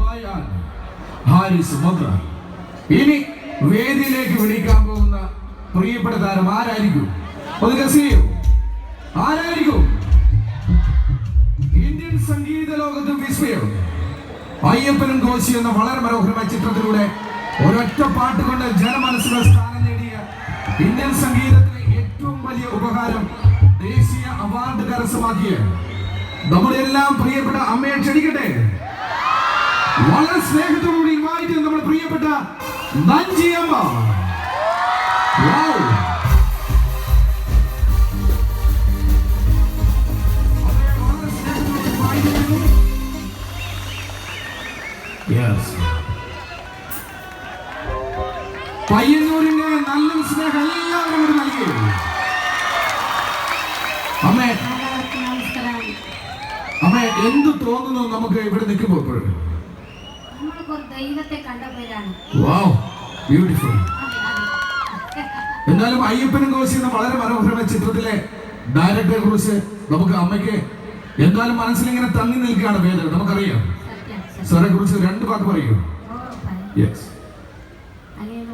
ബായാൻ ഹാരിസ് മദ്ര. ഇനി വേദിയിലേക്ക് വിളിക്കാൻ പോകുന്ന പ്രിയപ്പെട്ട താരം ആരായിരിക്കും? ഒന്ന് ഗസ് ചെയ്യൂ. ആരായിരിക്കും? ഇന്ത്യൻ സംഗീത ലോകത്ത് വിസ്മയം അയ്യപ്പനും കോശി എന്ന വളരെ മനോഹരമായ ചിത്രത്തിലൂടെ ഒരൊറ്റ പാട്ട് കൊണ്ട് ജനമനസ്സിലെ സ്ഥാനം നേടിയ ഇന്ത്യൻ സംഗീതത്തിലെ ഏറ്റവും വലിയ ഉപഹാരം ദേശീയ അവാർഡ് കരസ്ഥമാക്കിയ നമ്മുടെ എല്ലാം പ്രിയപ്പെട്ട അമ്മയെ ക്ഷണിക്കട്ടെ. വളരെ സ്നേഹത്തോടുകൂടി ഇൻവൈറ്റ് ചെയ്യുന്ന നമ്മുടെ പ്രിയപ്പെട്ട നഞ്ചിയമ്മ. പയ്യന്നൂരിന്റെ നല്ല സ്നേഹം എല്ലാവരും കൂടി നൽകി. അമ്മേ എന്ത് തോന്നുന്നു നമുക്ക് ഇവിടെ നിൽക്കുമ്പോൾ? എന്നാലും അയ്യപ്പനും കോശി എന്ന വളരെ മനോഹരമായ ചിത്രത്തിലെ ഡയറക്ടറെ കുറിച്ച് നമുക്ക് അമ്മയ്ക്ക് എന്തായാലും മനസ്സിലിങ്ങനെ തങ്ങി നിൽക്കുകയാണ് വേദന. നമുക്കറിയാം സാറെ കുറിച്ച് രണ്ട് വാക്ക് പറയൂ.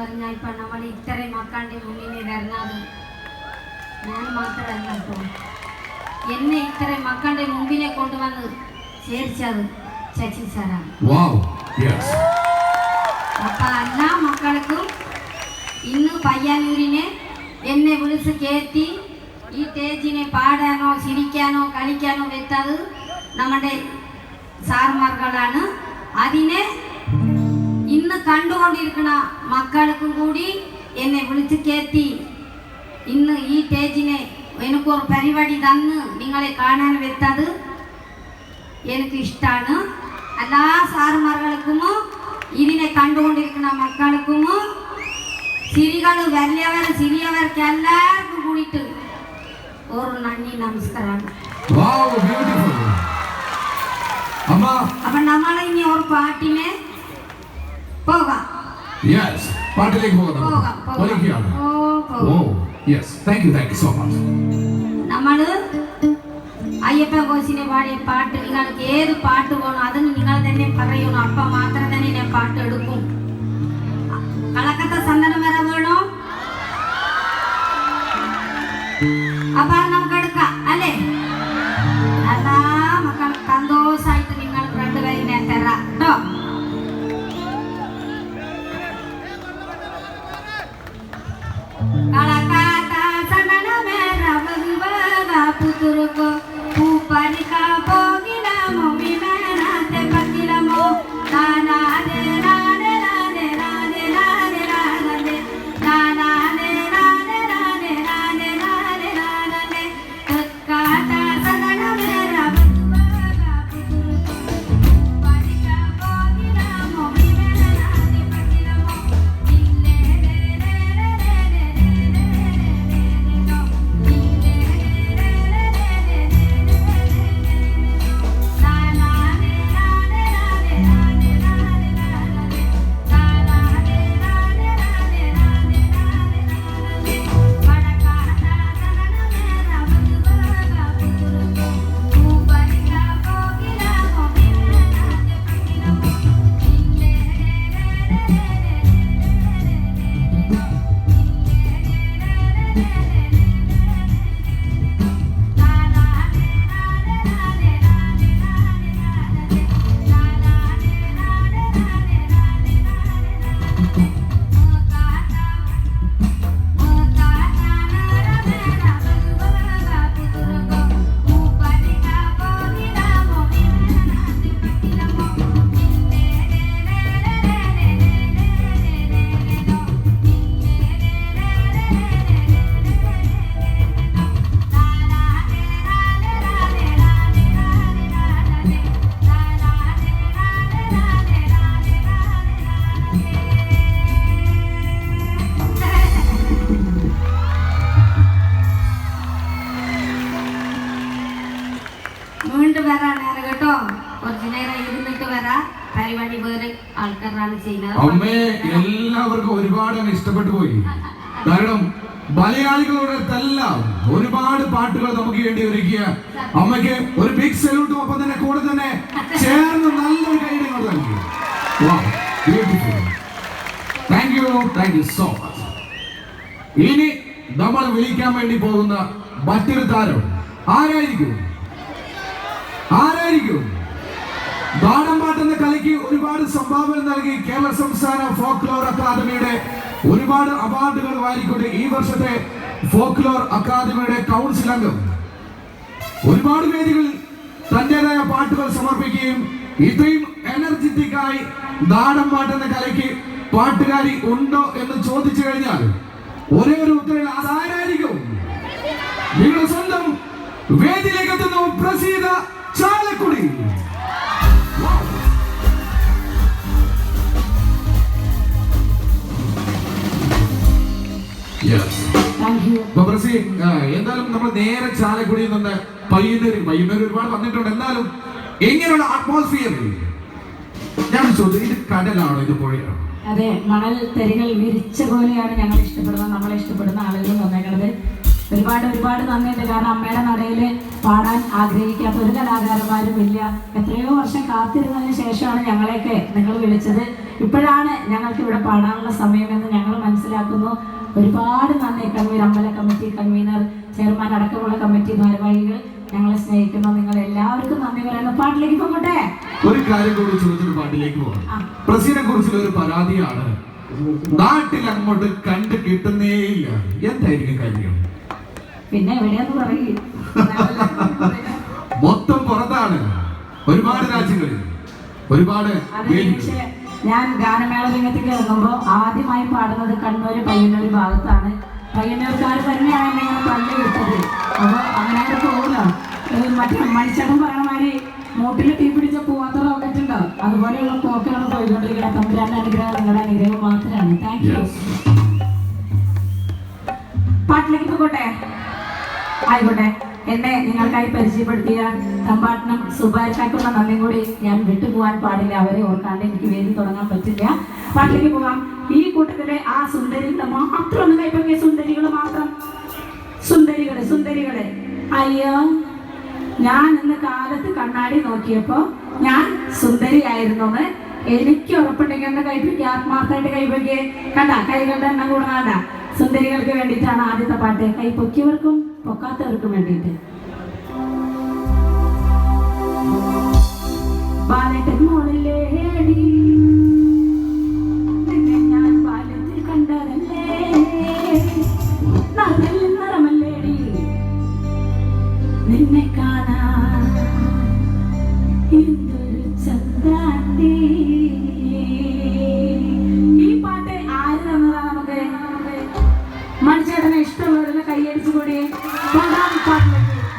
പറഞ്ഞാൽ ഇപ്പൊ നമ്മൾ ഇത്രയും മക്കളുടെ മുന്നിൽ വരുന്നത് ഞാൻ മാത്രമല്ല. ഇപ്പോൾ എന്നെ ഇത്രയും മക്കളുടെ മുമ്പിനെ കൊണ്ടുവന്ന് ചേർച്ചത് ശശി സാറാണ്. അപ്പൊ എല്ലാ മക്കൾക്കും ഇന്ന് പയ്യന്നൂരിനെ എന്നെ വിളിച്ച് കയറ്റി ഈ സ്റ്റേജിനെ പാടാനോ ചിരിക്കാനോ കളിക്കാനോ വെച്ചത് നമ്മുടെ സാർമാർകളാണ്. അതിനെ ഇന്ന് കണ്ടുകൊണ്ടിരിക്കുന്ന മക്കൾക്കും കൂടി എന്നെ വിളിച്ച് കയറ്റി ഇന്ന് ഈ സ്റ്റേജിനെ എനിക്കൊരു പരിപാടി തന്ന് നിങ്ങളെ കാണാൻ വെച്ചത് എനിക്ക് ഇഷ്ടമാണ്. എല്ലാ സാറുമാർക്കും ഇതിനെ കണ്ടുകൊണ്ടിരിക്കുന്ന മക്കൾക്കും ചിരികൾ വലിയവർ ചെറിയവർക്ക് എല്ലാവർക്കും കൂടിയിട്ട് ഒരു നന്ദി നമസ്കാരമാണ്. അപ്പൊ നമ്മൾ ഇനി ഒരു പാട്ടിനെ പോകാം. നമ്മള് അയ്യപ്പ കോശിനെ പാടിയ പാട്ട് നിങ്ങൾക്ക് ഏത് പാട്ട് വേണം അതിന് നിങ്ങൾ തന്നെ പറയണം. അപ്പൊ മാത്രം തന്നെ ഞാൻ പാട്ട് എടുക്കും. കളക്കത്തെ സന്ദനം വരെ വേണോ? അപ്പൊ നമുക്ക് എടുക്കാം അല്ലേ? എല്ലാ മക്കൾ സന്തോഷമായിട്ട് നിങ്ങൾ രണ്ടുപേരിനെ തരാം കേട്ടോ. Kalakata sanana mera bagwara puturko uparika pogila mo bimena te pakila mo nana de nane nane nane nane nane nana de nane nane nane nane nane kalakata sanana mera bagwara puturko uparika pogila mo bimena te pakila mo വീണ്ടും വരാൻ നേരം കേട്ടോ. കുറച്ചു നേരം ഇരുന്നിട്ട് വരാം. പരിപാടി വേറെ ആൾക്കാരാണ് ചെയ്യുന്നത്. അമ്മേ എല്ലാവർക്കും ഒരുപാട് ഇഷ്ടപ്പെട്ടു പോയി. കാരണം മലയാളികളോടത്തെല്ലാം ഒരുപാട് പാട്ടുകൾ നമുക്ക് വേണ്ടി ഒരുക്കിയ അമ്മയ്ക്ക് ഒരു ബിഗ് സല്യൂട്ടും ഒപ്പം തന്നെ കൂടെ തന്നെ ചേർന്ന് നല്ലൊരു കൈയ്യടി നൽകി. Wow, beautiful. Thank you so much. ഇനി നമ്മൾ വിളിക്കാൻ വേണ്ടി പോകുന്ന മറ്റൊരു താരം ആരായിരിക്കും? നാടൻപാട്ട് എന്ന കലയ്ക്ക് ഒരുപാട് സംഭാവന നൽകി കേരള സംസ്ഥാന ഫോക്ലോർ അക്കാദമിയുടെ ഒരുപാട് അവാർഡുകൾ വാരിക്കൊണ്ട് ഈ വർഷത്തെ ഫോക്ലോർ അക്കാദമിയുടെ കൗൺസിൽ അംഗം ഒരുപാട് വേദികളിൽ തന്റേതായ പാട്ടുകൾ സമർപ്പിക്കുകയും ഇത്രയും എനർജറ്റിക് ആയി നാടൻപാട്ട് എന്ന കലയ്ക്ക് പാട്ടുകാരി ഉണ്ടോ എന്ന് ചോദിച്ചു കഴിഞ്ഞാൽ ഒരേ ഒരു ഉത്തരം അതാരായിരിക്കും? നിങ്ങളുടെ സ്വന്തം വേദിയിലേക്ക് എത്തുന്നു പ്രസീത ചാലക്കുടി. എന്തായാലും നമ്മൾ നേരെ ചാലക്കുടിയിൽ നിന്ന് പയ്യന്നൂർ ഒരുപാട് വന്നിട്ടുണ്ട്. എന്നാലും എങ്ങനെയുള്ള അറ്റ്മോസ്ഫിയർ ഞാൻ ചോദിച്ചു, ഇത് കടലാണോ ഇത് പുഴയാണോ? അതെ, മണൽ തരികൾ വിരിച്ച പോലെയാണ് ഞങ്ങൾ ഇഷ്ടപ്പെടുന്നത്, നമ്മളെ ഇഷ്ടപ്പെടുന്ന ആളുകൾ വന്നേക്കുന്നത്. ഒരുപാട് നന്ദിയുണ്ട്. കാരണം അമ്മയുടെ നടയിൽ പാടാൻ ആഗ്രഹിക്കാത്ത ഒരു കലാകാരന്മാരും ഇല്ല. എത്രയോ വർഷം കാത്തിരുന്നതിന് ശേഷമാണ് ഞങ്ങളെയൊക്കെ നിങ്ങൾ വിളിച്ചത്. ഇപ്പോഴാണ് ഞങ്ങൾക്ക് ഇവിടെ പാടാനുള്ള സമയമെന്ന് ഞങ്ങൾ മനസ്സിലാക്കുന്നു. ഒരുപാട് നന്ദി. കൺവീനർ, അമ്പല കമ്മിറ്റി കൺവീനർ, ചെയർമാൻ അടക്കമുള്ള കമ്മിറ്റി ഭാരവാഹികൾ, ഞങ്ങളെ സ്നേഹിക്കുന്ന നിങ്ങൾ എല്ലാവർക്കും നന്ദി പറയുന്നു. പാട്ടിലേക്ക് പോകട്ടെ. ഒരു കാര്യം കൂടി ചോദിച്ചിട്ട് പാട്ടിലേക്ക് പോകാം. പ്രസീനെ കുറിച്ചുള്ള ഒരു പരാതിയാണ്, നാട്ടിൽ അങ്ങോട്ട് കണ്ടു കിട്ടുന്നേയില്ല. എന്തായിരിക്കും കാര്യം? പിന്നെ എവിടെയാന്ന് പറയും, മൊത്തം പുറത്താണ്, ഒരുപാട് രാജ്യങ്ങളിൽ, ഒരുപാട്. ഞാൻ ഗാനമേള രംഗത്തേക്ക് ഇറങ്ങുമ്പോൾ ആദ്യമായി പാടുന്നത് കണ്ണൂർ പയ്യന്നൂർ ഭാഗത്താണ്. പയ്യന്നൂർക്കാർ തന്നെയാണ് എന്നെ ഇങ്ങനെ തള്ളി വിട്ടത്. അപ്പോൾ അങ്ങനെ പോകുമല്ലോ. മറ്റേ മണിച്ചേട്ടൻ പറയണ മാതിരി മൂട്ടിൽ തീ പിടിച്ച പോവാത്ത റോക്കറ്റ് ഉണ്ടോ, അതുപോലെയുള്ള പോക്കാണ് പോയിക്കൊണ്ടിരിക്കുന്നത്. തമ്പുരാന്റെ അനുഗ്രഹം നിങ്ങളുടെ അനുഗ്രഹം മാത്രമാണ്. Thank you. പാട്ടിലേക്ക് പോകട്ടെ. ആയിക്കോട്ടെ. എന്നെ നിങ്ങൾക്കായി പരിചയപ്പെടുത്തിയ തമ്പാട്ടനും സുബാരിക്കാക്കുള്ള നന്ദിയും കൂടി ഞാൻ വിട്ടുപോകാൻ പാടില്ല. അവരെ ഓർക്കാണ്ട് എനിക്ക് വേദി തുടങ്ങാൻ പറ്റില്ല. പാട്ടിലേക്ക് പോകാം. ഈ കൂട്ടത്തിലെ ആ സുന്ദരികളെ മാത്രം ഒന്ന് കൈപ്പൊക്കിയ സുന്ദരികൾ മാത്രം. സുന്ദരികളെ അയ്യോ, ഞാൻ ഇന്ന് കാലത്ത് കണ്ണാടി നോക്കിയപ്പോ ഞാൻ സുന്ദരിയായിരുന്നെന്ന് എനിക്ക് ഉറപ്പുണ്ടെങ്കിൽ എന്നെ കൈപ്പൊക്കി, ആത്മാർത്ഥമായിട്ട് കൈപ്പൊക്കി. കണ്ട കൈകളുടെ എണ്ണം കൂടാണ്ട. സുന്ദരികൾക്ക് വേണ്ടിയിട്ടാണ് ആദ്യത്തെ പാട്ട്. കൈ പൊക്കിയവർക്കും പൊക്കാത്തവർക്കും വേണ്ടിയിട്ട്. ബാലട്ടൻ മോളിലേടി ഞാൻ ബാല്യത്തിൽ കണ്ടതല്ലേ, നിറമല്ലേടി നിന്നെ കാണാൻ എന്തൊരു ചന്ദ്രാണ്ടി. ഈ പാട്ട് ആര് തന്നതാ നമുക്ക്? മനുഷ്യനെ ഇഷ്ടമുള്ളവരെല്ലാം കൈയടിച്ചു കൂടി പാട്ടിലേക്ക്.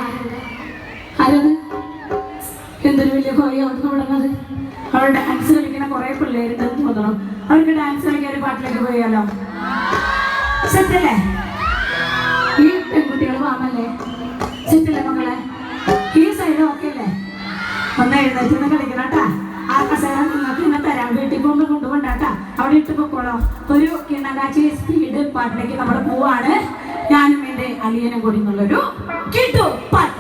ആരത്? എന്തൊരു വലിയ കോഴിയാണ് തുടങ്ങുന്നത്. അവിടെ ഡാൻസ് കളിക്കുന്ന കുറെ പിള്ളേരുണ്ടെന്ന് തോന്നണം. അവർക്ക് ഡാൻസ് കളിക്കാൻ ഒരു പാട്ടിലേക്ക് പോയാലോ? സെറ്റല്ലേ? ഈ പെൺകുട്ടികൾ വാങ്ങല്ലേ? സെറ്റല്ലേ മക്കളെ? ഈ സൈഡ് ഓക്കെ അല്ലേ? ഒന്ന് എഴുന്നേറ്റ് കളിക്കണം കേട്ടാ. ആ കസേര നിങ്ങൾക്ക് ഇന്ന് തരാം. വീട്ടിൽ പോകുമ്പോൾ കൊണ്ടുപോണ്ടാട്ടാ. അവിടെ ഇട്ട് പൊക്കോളാം. ഒരു കിണറാച്ചി സ്പീഡ് പാട്ടിലേക്ക് നമ്മൾ പോവാണ്. ഞാനും എൻ്റെ അളിയനും കൂടി എന്നുള്ളൊരു കിട്ടു പാട്ട്.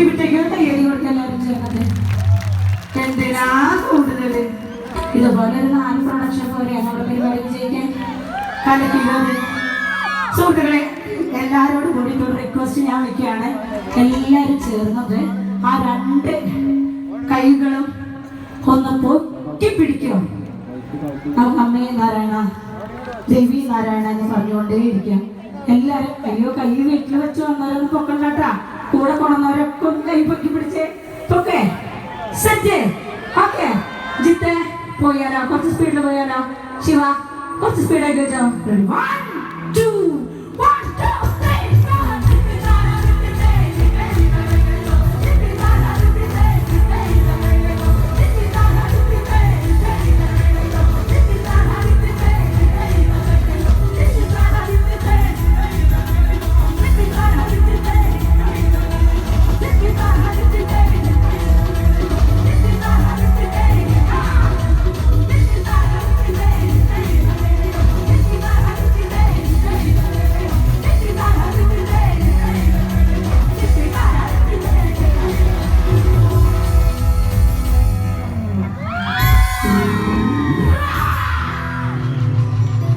ഇവിടേക്കോട്ടെ എഴുതി കൊടുക്കാൻ എല്ലാവരും ചേർന്നത് എന്തിനാ കൂടുതല് ഇതുപോലെ ഒരു 4 പ്രൊഡക്ഷൻ പോലെ നമ്മുടെ പരിപാടി വിജയിക്കാൻ കലക്കിയത്. സുഹൃത്തുക്കളെ, എല്ലാവരോടും കൂടിയിട്ട് ഒരു റിക്വസ്റ്റ് ഞാൻ വെക്കുകയാണ്. എല്ലാവരും ചേർന്നത് ആ 2 കൈകളും ഒന്ന് പൊക്കിപ്പിടിക്കും. നമുക്ക് അമ്മേ നാരായണ, ദേവി നാരായണ എന്ന് പറഞ്ഞുകൊണ്ടേയിരിക്കാം. എല്ലാരും അയ്യോ കൈ വീട്ടിൽ വെച്ച് വന്നവരൊന്നും പൊക്കണ്ടാട്ടാ, കൂടെ കൊണ്ടുവന്നവരൊക്കെ ഒന്ന് കൈ പൊക്കി പിടിച്ചേ. Okay set. ഓക്കെ ജിത്തെ പോയാലോ, കുറച്ച് സ്പീഡിൽ പോയാലോ. ശിവ കുറച്ച് സ്പീഡായിട്ട് വെച്ചോ. 1 2 1 2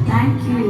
Thank you.